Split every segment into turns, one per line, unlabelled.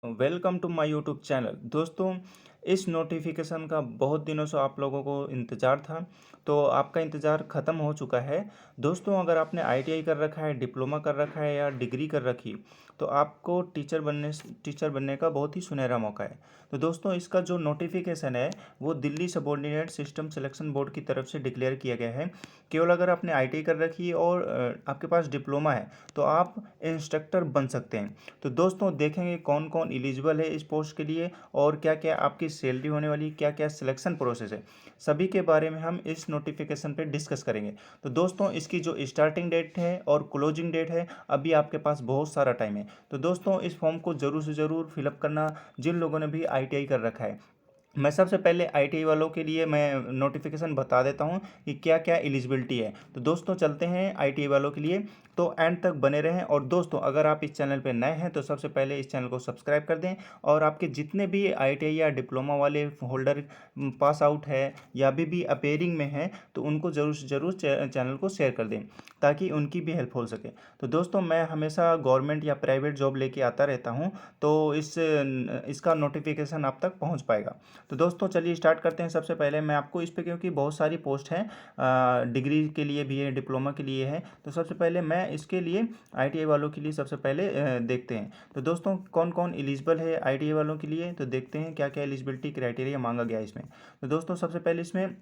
Welcome to my YouTube channel. दोस्तों, इस notification का बहुत दिनों से आप लोगों को इंतज़ार था, तो आपका इंतज़ार ख़त्म हो चुका है। दोस्तों, अगर आपने आईटीआई कर रखा है, डिप्लोमा कर रखा है या डिग्री कर रखी, तो आपको टीचर बनने का बहुत ही सुनहरा मौका है। तो दोस्तों, इसका जो नोटिफिकेशन है वो Delhi subordinate system selection board की तरफ से डिक्लेयर किया गया है। केवल अगर आपने आईटीआई कर रखी है और आपके पास डिप्लोमा है, तो आप इंस्ट्रक्टर बन सकते हैं। तो दोस्तों, देखेंगे कौन कौन एलिजिबल है इस पोस्ट के लिए और क्या क्या आपकी सैलरी होने वाली, क्या क्या सिलेक्शन प्रोसेस है, सभी के बारे में हम इस नोटिफिकेशन पे डिस्कस करेंगे। तो दोस्तों, इसकी जो स्टार्टिंग डेट है और क्लोजिंग डेट है, अभी आपके पास बहुत सारा टाइम है। तो दोस्तों, इस फॉर्म को ज़रूर से ज़रूर फिलअप करना, जिन लोगों ने भी आईटीआई कर रखा है। मैं सबसे पहले आईटीआई वालों के लिए मैं नोटिफिकेशन बता देता हूं कि क्या क्या एलिजिबिलिटी है। तो दोस्तों, चलते हैं आईटीआई वालों के लिए। तो एंड तक बने रहें। और दोस्तों, अगर आप इस चैनल पर नए हैं तो सबसे पहले इस चैनल को सब्सक्राइब कर दें। और आपके जितने भी आईटीआई या डिप्लोमा वाले होल्डर पास आउट है या भी अपेयरिंग में हैं, तो उनको ज़रूर से ज़रूर चैनल को शेयर कर दें, ताकि उनकी भी हेल्प हो सके। तो दोस्तों, मैं हमेशा गवर्नमेंट या प्राइवेट जॉब लेके आता रहता हूँ, तो इसका नोटिफिकेशन आप तक पहुँच पाएगा। तो दोस्तों, चलिए स्टार्ट करते हैं। सबसे पहले मैं आपको इस पे, क्योंकि बहुत सारी पोस्ट हैं, डिग्री के लिए भी है, डिप्लोमा के लिए है, तो सबसे पहले मैं इसके लिए आईटीआई वालों के लिए सबसे पहले देखते हैं। तो दोस्तों, कौन कौन एलिजिबल है आईटीआई वालों के लिए, तो देखते हैं क्या क्या एलिजिबिलिटी क्राइटेरिया मांगा गया है इसमें। तो दोस्तों, सबसे पहले इसमें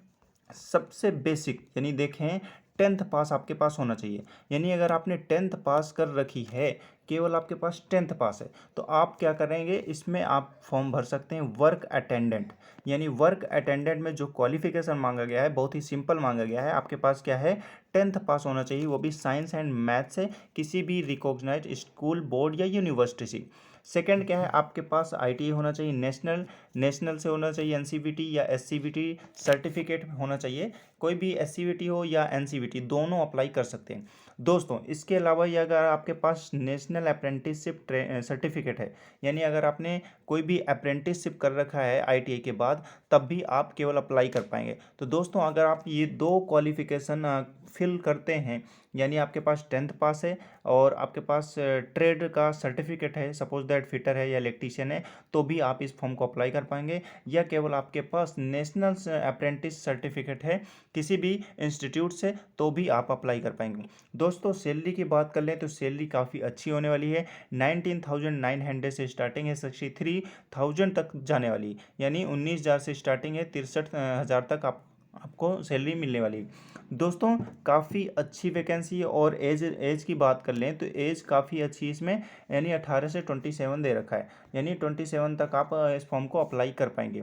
सबसे बेसिक यानी देखें, टेंथ पास आपके पास होना चाहिए। यानी अगर आपने टेंथ पास कर रखी है, केवल आपके पास टेंथ पास है, तो आप क्या करेंगे, इसमें आप फॉर्म भर सकते हैं वर्क अटेंडेंट। यानी वर्क अटेंडेंट में जो क्वालिफिकेशन मांगा गया है, बहुत ही सिंपल मांगा गया है। आपके पास क्या है, टेंथ पास होना चाहिए, वो भी साइंस एंड मैथ से, किसी भी रिकॉग्नाइज्ड स्कूल, बोर्ड या यूनिवर्सिटी से। सेकंड क्या है, आपके पास आईटीआई होना चाहिए, नेशनल से होना चाहिए, एनसीवीटी या एससीवीटी सर्टिफिकेट होना चाहिए। कोई भी एससीवीटी हो या एनसीवीटी, दोनों अप्लाई कर सकते हैं। दोस्तों, इसके अलावा ये अगर आपके पास नेशनल अप्रेंटिसशिप सर्टिफिकेट है, यानी अगर आपने कोई भी अप्रेंटिसशिप कर रखा है आईटीआई के बाद, तब भी आप केवल अप्लाई कर पाएंगे। तो दोस्तों, अगर आप ये दो क्वालिफिकेशन फिल करते हैं, यानी आपके पास टेंथ पास है और आपके पास ट्रेड का सर्टिफिकेट है, सपोज दैट फिटर है या इलेक्ट्रीशियन है, तो भी आप इस फॉर्म को अप्लाई कर पाएंगे। या केवल आपके पास नेशनल अप्रेंटिस सर्टिफिकेट है किसी भी इंस्टीट्यूट से, तो भी आप अप्लाई कर पाएंगे। दोस्तों, सैलरी की बात कर लें तो सैलरी काफ़ी अच्छी होने वाली है। 19,900 से स्टार्टिंग है, 63,000 तक जाने वाली है। यानी 19,000 से स्टार्टिंग है, 63,000 तक आपको सैलरी मिलने वाली है। दोस्तों, काफ़ी अच्छी वैकेंसी है। और एज की बात कर लें तो एज काफ़ी अच्छी इसमें, यानी 18 से 27 दे रखा है। यानी 27 तक आप इस फॉर्म को अप्लाई कर पाएंगे।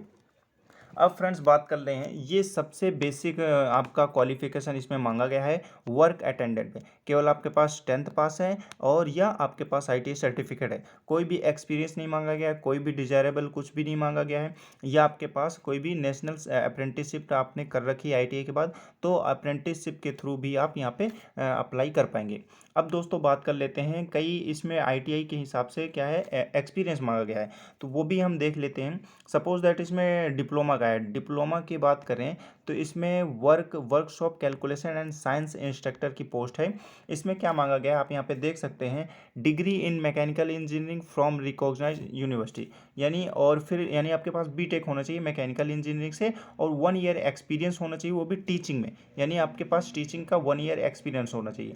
अब फ्रेंड्स, बात कर रहे हैं, ये सबसे बेसिक आपका क्वालिफिकेशन इसमें मांगा गया है वर्क अटेंडेंट में। केवल आपके पास टेंथ पास है और या आपके पास आईटीआई सर्टिफिकेट है। कोई भी एक्सपीरियंस नहीं मांगा गया है, कोई भी डिजायरेबल कुछ भी नहीं मांगा गया है। या आपके पास कोई भी नेशनल अप्रेंटिसशिप आपने कर रखी है आईटीआई के बाद, तो अप्रेंटिसशिप के थ्रू भी आप यहाँ पे अप्लाई कर पाएंगे। अब दोस्तों, बात कर लेते हैं, कई इसमें आईटीआई के हिसाब से क्या है, एक्सपीरियंस मांगा गया है, तो वो भी हम देख लेते हैं। सपोज दैट इसमें डिप्लोमा का है। डिप्लोमा की बात करें तो इसमें workshop calculation and science instructor की पोस्ट है। इसमें क्या मांगा गया है, आप यहाँ पे देख सकते हैं, degree in mechanical engineering from recognise university. यानी और फिर यानी आपके पास बीटेक होना चाहिए मैकेनिकल इंजीनियरिंग से, और 1 ईयर एक्सपीरियंस होना चाहिए, वो भी टीचिंग में। यानी आपके पास टीचिंग का 1 ईयर एक्सपीरियंस होना चाहिए।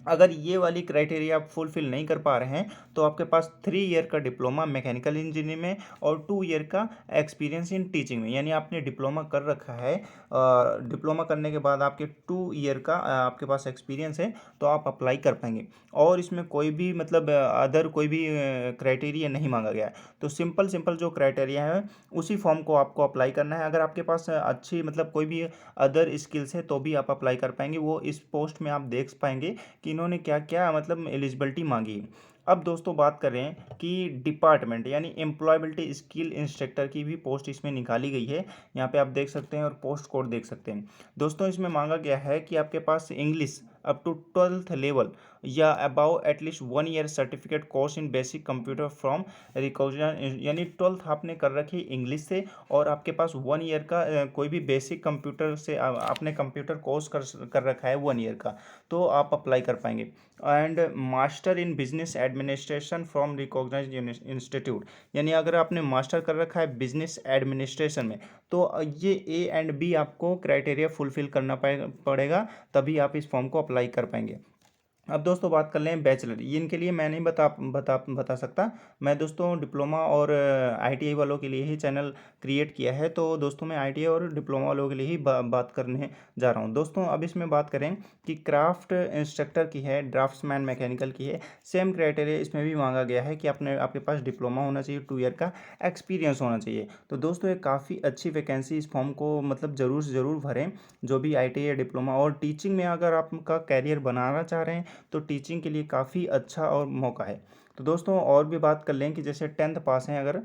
अगर ये वाली क्राइटेरिया आप फुलफिल नहीं कर पा रहे हैं, तो आपके पास 3 ईयर का डिप्लोमा मैकेनिकल इंजीनियरिंग में और 2 ईयर का एक्सपीरियंस इन टीचिंग में। यानी आपने डिप्लोमा कर रखा है, डिप्लोमा करने के बाद आपके 2 ईयर का आपके पास एक्सपीरियंस है, तो आप अप्लाई कर पाएंगे। और इसमें कोई भी मतलब अदर कोई भी क्राइटेरिया नहीं मांगा गया है। तो सिंपल सिंपल जो क्राइटेरिया है, उसी फॉर्म को आपको अप्लाई करना है। अगर आपके पास अच्छी मतलब कोई भी अदर स्किल्स है, तो भी आप अप्लाई कर पाएंगे। वो इस पोस्ट में आप देख पाएंगे कि इन्होंने क्या क्या मतलब एलिजिबिलिटी मांगी है। अब दोस्तों, बात करें कि डिपार्टमेंट यानी एम्प्लॉयबिलिटी स्किल इंस्ट्रक्टर की भी पोस्ट इसमें निकाली गई है। यहाँ पे आप देख सकते हैं और पोस्ट कोड देख सकते हैं। दोस्तों, इसमें मांगा गया है कि आपके पास English, up to 12th level या above at least 1 year certificate course in basic computer from recognized, यानी 12th आपने कर रखी इंग्लिश से और आपके पास 1 ईयर का कोई भी बेसिक कंप्यूटर से आपने कंप्यूटर कोर्स कर रखा है 1 ईयर का, तो आप अप्लाई कर पाएंगे। And master in business administration from recognised institute, यानी अगर आपने मास्टर कर रखा है बिजनेस एडमिनिस्ट्रेशन में, तो ये ए एंड बी आपको क्राइटेरिया फुलफिल करना पड़ेगा, तभी आप इस फॉर्म को अप्लाई कर पाएंगे। अब दोस्तों बात कर लें बैचलर, ये इनके लिए मैं नहीं बता सकता। मैं दोस्तों डिप्लोमा और आईटीआई वालों के लिए ही चैनल क्रिएट किया है, तो दोस्तों मैं आईटीआई और डिप्लोमा वालों के लिए ही बात करने जा रहा हूँ। दोस्तों अब इसमें बात करें कि क्राफ्ट इंस्ट्रक्टर की है, ड्राफ्ट्समैन मैकेनिकल की है, सेम क्राइटेरिया इसमें भी मांगा गया है कि आपके पास डिप्लोमा होना चाहिए, 2 ईयर का एक्सपीरियंस होना चाहिए। तो दोस्तों ये काफ़ी अच्छी वैकेंसी, इस फॉर्म को मतलब ज़रूर से ज़रूर भरें, जो भी आईटीआई या डिप्लोमा और टीचिंग में अगर आपका कैरियर बनाना चाह रहे हैं तो टीचिंग के लिए काफ़ी अच्छा और मौका है। तो दोस्तों और भी बात कर लें कि जैसे 10th पास हैं अगर,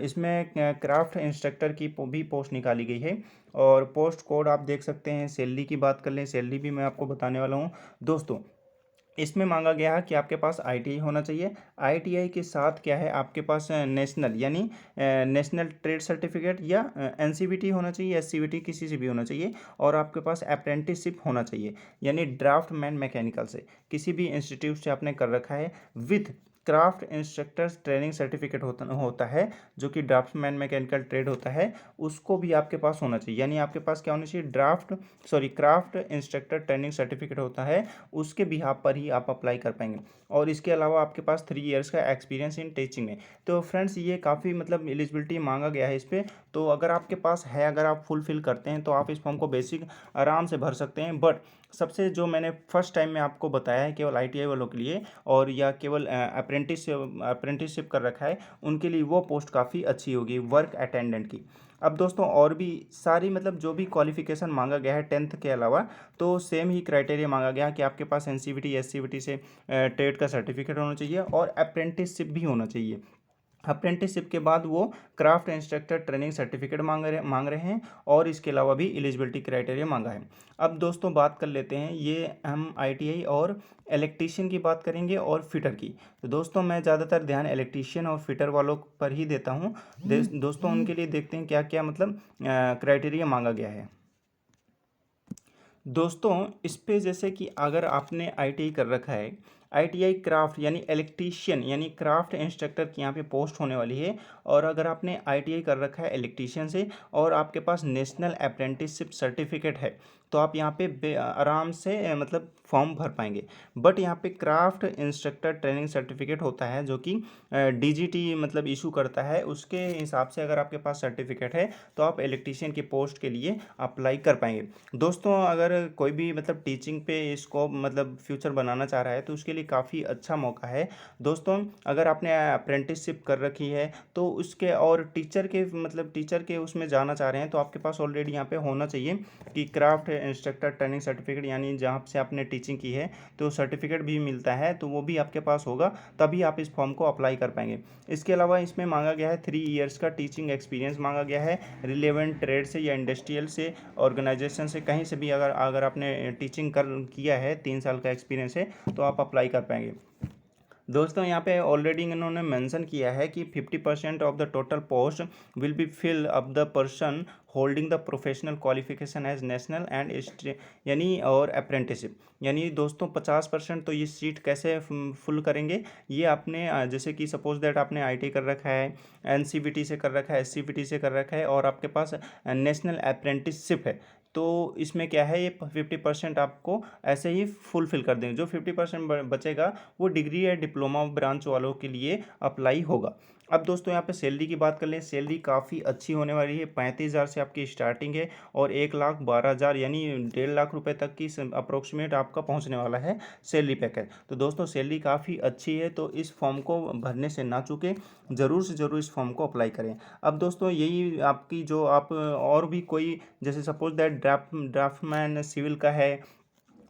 इसमें क्राफ्ट इंस्ट्रक्टर की भी पोस्ट निकाली गई है और पोस्ट कोड आप देख सकते हैं। सैलरी की बात कर लें, सैलरी भी मैं आपको बताने वाला हूँ दोस्तों। इसमें मांगा गया है कि आपके पास आईटीआई होना चाहिए, आईटीआई के साथ क्या है आपके पास नेशनल यानी नेशनल ट्रेड सर्टिफिकेट या एनसीवीटी होना चाहिए, एससीवीटी किसी से भी होना चाहिए, और आपके पास अप्रेंटिसशिप होना चाहिए यानी ड्राफ्टमैन मैकेनिकल से किसी भी इंस्टीट्यूट से आपने कर रखा है, with craft instructors training certificate होता है, जो कि ड्राफ्टमैन मैकेनिकल ट्रेड होता है, उसको भी आपके पास होना चाहिए। यानी आपके पास क्या होना चाहिए, क्राफ्ट इंस्ट्रक्टर ट्रेनिंग सर्टिफिकेट होता है, उसके बिहाफ पर ही आप अप्लाई कर पाएंगे। और इसके अलावा आपके पास 3 ईयर्स का एक्सपीरियंस इन टीचिंग में। तो फ्रेंड्स ये काफ़ी मतलब एलिजिबिलिटी मांगा गया है इस पर, तो अगर आपके पास है, अगर आप फुलफिल करते हैं तो आप इस फॉर्म को बेसिक आराम से भर सकते हैं। बट सबसे जो मैंने फर्स्ट टाइम में आपको बताया है केवल आईटीआई वालों के लिए और या केवल अप्रेंटिसशिप कर रखा है, उनके लिए वो पोस्ट काफ़ी अच्छी होगी, वर्क अटेंडेंट की। अब दोस्तों और भी सारी मतलब जो भी क्वालिफिकेशन मांगा गया है 10th के अलावा, तो सेम ही क्राइटेरिया मांगा गया कि आपके पास एनसीवीटी एससीवीटी से ट्रेड का सर्टिफिकेट होना चाहिए और अप्रेंटिसशिप भी होना चाहिए। अप्रेंटिसशिप के बाद वो क्राफ्ट इंस्ट्रक्टर ट्रेनिंग सर्टिफिकेट मांग रहे हैं और इसके अलावा भी एलिजिबिलिटी क्राइटेरिया मांगा है। अब दोस्तों बात कर लेते हैं, ये हम आईटीआई और इलेक्ट्रीशियन की बात करेंगे और फिटर की। तो दोस्तों मैं ज़्यादातर ध्यान इलेक्ट्रीशियन और फिटर वालों पर ही देता हूँ। दोस्तों उनके लिए देखते हैं क्या क्या मतलब क्राइटेरिया मांगा गया है। दोस्तों इस पे जैसे कि अगर आपने आईटीआई कर रखा है, आईटीआई क्राफ्ट यानी इलेक्ट्रीशियन यानी क्राफ्ट इंस्ट्रक्टर की यहाँ पे पोस्ट होने वाली है, और अगर आपने आईटीआई कर रखा है इलेक्ट्रीशियन से और आपके पास नेशनल अप्रेंटिसशिप सर्टिफिकेट है, तो आप यहाँ पे आराम से मतलब फॉर्म भर पाएंगे। बट यहाँ पे क्राफ्ट इंस्ट्रक्टर ट्रेनिंग सर्टिफिकेट होता है जो कि डीजीटी मतलब इशू करता है, उसके हिसाब से अगर आपके पास सर्टिफिकेट है तो आप इलेक्ट्रीशियन की पोस्ट के लिए अप्लाई कर पाएंगे। दोस्तों अगर कोई भी मतलब टीचिंग पे इसको मतलब फ्यूचर बनाना चाह रहा है तो उसके लिए काफ़ी अच्छा मौका है। दोस्तों अगर आपने अप्रेंटिसशिप कर रखी है तो उसके और टीचर के उसमें जाना चाह रहे हैं, तो आपके पास ऑलरेडी यहाँ पे होना चाहिए कि क्राफ्ट इंस्ट्रक्टर ट्रेनिंग सर्टिफिकेट, यानी जहाँ से आपने टीचिंग की है तो सर्टिफिकेट भी मिलता है, तो वो भी आपके पास होगा, तभी आप इस फॉर्म को अप्लाई कर पाएंगे। इसके अलावा इसमें मांगा गया है 3 ईयर्स का टीचिंग एक्सपीरियंस मांगा गया है, रिलेवेंट ट्रेड से या इंडस्ट्रियल से ऑर्गेनाइजेशन से कहीं से भी अगर आपने टीचिंग किया है, 3 साल का एक्सपीरियंस है, तो आप अप्लाई कर पाएंगे। दोस्तों यहाँ पे ऑलरेडी इन्होंने मेंशन किया है कि 50% of the total post will be fill up the person holding the professional qualification as national and यानी और अप्रेंटिसशिप, यानी दोस्तों 50% तो ये सीट कैसे फुल करेंगे, ये आपने जैसे कि सपोज दैट आपने आईटी कर रखा है, एनसीवीटी से कर रखा है, एससीवीटी से कर रखा है और आपके पास नेशनल अप्रेंटिसशिप है, तो इसमें क्या है ये 50% आपको ऐसे ही फुलफिल कर देंगे। जो 50% बचेगा वो डिग्री या डिप्लोमा ब्रांच वालों के लिए अप्लाई होगा। अब दोस्तों यहाँ पे सैलरी की बात कर लें, सैलरी काफ़ी अच्छी होने वाली है, 35,000 से आपकी स्टार्टिंग है और 1,12,000 यानी 1.5 लाख रुपए तक की अप्रोक्सीमेट आपका पहुँचने वाला है सैलरी पैकेज। तो दोस्तों सैलरी काफ़ी अच्छी है, तो इस फॉर्म को भरने से ना चूकें, ज़रूर से ज़रूर इस फॉर्म को अप्लाई करें। अब दोस्तों यही आपकी जो आप और भी कोई जैसे सपोज दैट ड्राफ्टमैन सिविल का है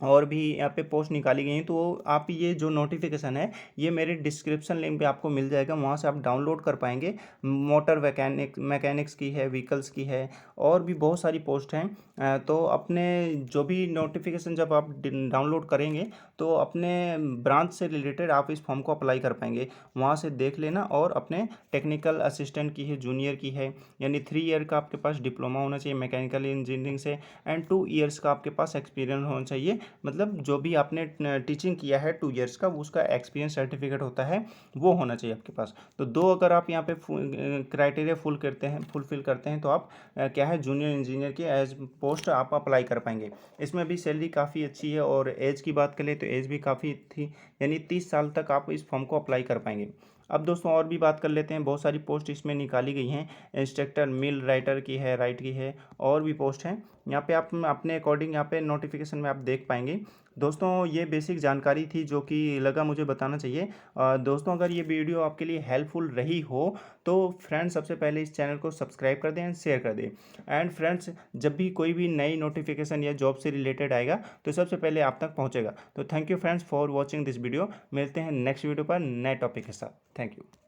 और भी यहाँ पे पोस्ट निकाली गई हैं, तो आप ये जो नोटिफिकेशन है ये मेरे डिस्क्रिप्शन लिंक पे आपको मिल जाएगा, वहाँ से आप डाउनलोड कर पाएंगे। मोटर मैकेनिक्स की है, व्हीकल्स की है, और भी बहुत सारी पोस्ट हैं। तो अपने जो भी नोटिफिकेशन जब आप डाउनलोड करेंगे तो अपने ब्रांच से रिलेटेड आप इस फॉर्म को अप्लाई कर पाएंगे, वहाँ से देख लेना। और अपने टेक्निकल असिस्टेंट की है, जूनियर की है, यानी 3 ईयर का आपके पास डिप्लोमा होना चाहिए मैकेनिकल इंजीनियरिंग से, एंड 2 ईयर्स का आपके पास एक्सपीरियंस होना चाहिए। मतलब जो भी आपने टीचिंग किया है 2 ईयर्स का, उसका एक्सपीरियंस सर्टिफिकेट होता है, वो होना चाहिए आपके पास। तो दो अगर आप यहाँ पे क्राइटेरिया फुलफिल करते हैं तो आप क्या है जूनियर इंजीनियर की एज पोस्ट आप अप्लाई कर पाएंगे। इसमें भी सैलरी काफ़ी अच्छी है, और एज की बात करें तो एज भी काफ़ी थी, यानी 30 साल तक आप इस फॉर्म को अप्लाई कर पाएंगे। अब दोस्तों और भी बात कर लेते हैं, बहुत सारी पोस्ट इसमें निकाली गई हैं। इंस्ट्रक्टर मिल राइटर की है, राइट की है, और भी पोस्ट हैं। यहाँ पे आप अपने अकॉर्डिंग यहाँ पे नोटिफिकेशन में आप देख पाएंगे। दोस्तों ये बेसिक जानकारी थी जो कि लगा मुझे बताना चाहिए। दोस्तों अगर ये वीडियो आपके लिए हेल्पफुल रही हो तो फ्रेंड्स सबसे पहले इस चैनल को सब्सक्राइब कर दें एंड शेयर कर दें। एंड फ्रेंड्स जब भी कोई भी नई नोटिफिकेशन या जॉब से रिलेटेड आएगा तो सबसे पहले आप तक पहुंचेगा। तो thank you friends for watching this video. मिलते हैं नेक्स्ट वीडियो पर नए टॉपिक के साथ। Thank you.